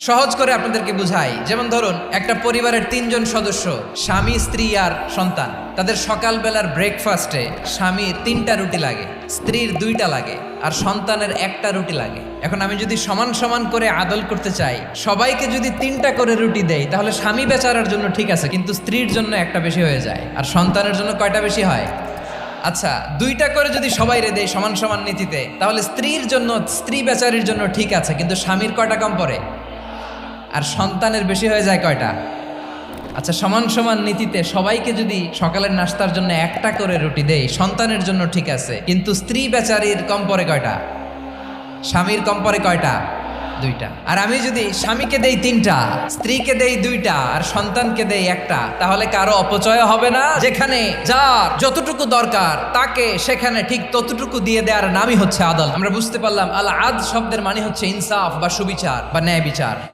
সহজ করে আপনাদেরকে বুঝাই, যেমন ধরুন একটা পরিবারের ৩ জন সদস্য, স্বামী, স্ত্রী আর সন্তান। তাদের সকালবেলার ব্রেকফাস্টে স্বামীর ৩টা রুটি লাগে, স্ত্রীর 2টা লাগে আর সন্তানের 1টা রুটি লাগে। এখন আমি যদি সমান সমান করে আদল করতে চাই, সবাইকে যদি 3টা করে রুটি দেই, তাহলে স্বামী বেচারার জন্য ঠিক আছে, কিন্তু স্ত্রীর জন্য 1টা বেশি হয়ে যায়। আর সন্তানের জন্য কয়টা বেশি হয়? আচ্ছা, 2টা করে যদি সবাই দেয় সমান সমান নীতিতে, তাহলে স্ত্রীর জন্য, স্ত্রী বেচারির জন্য ঠিক আছে, কিন্তু স্বামীর কয়টা কম পড়ে? আর সন্তানের বেশি হয়ে যায় কয়টা? আচ্ছা, সমান সমান নীতিতে সবাইকে যদি সকালের নাস্তার জন্য 1টা করে রুটি দেই, সন্তানের জন্য ঠিক আছে, কিন্তু স্ত্রী বেচারির কম পড়ে কয়টা? স্বামীর কম পড়ে কয়টা? 2টা। আর আমি যদি স্বামীকে দেই 3টা, স্ত্রীকে দেই 2টা আর সন্তানকে দেই 1টা, তাহলে কারো অপচয় হবে না? যেখানে যার যতটুকু দরকার তাকে সেখানে ঠিক ততটুকু দিয়ে দেওয়ার নামই হচ্ছে আদল। আমরা বুঝতে পারলাম আল আদ শব্দের মানে হচ্ছে ইনসাফ বা সুবিচার বা ন্যায় বিচার।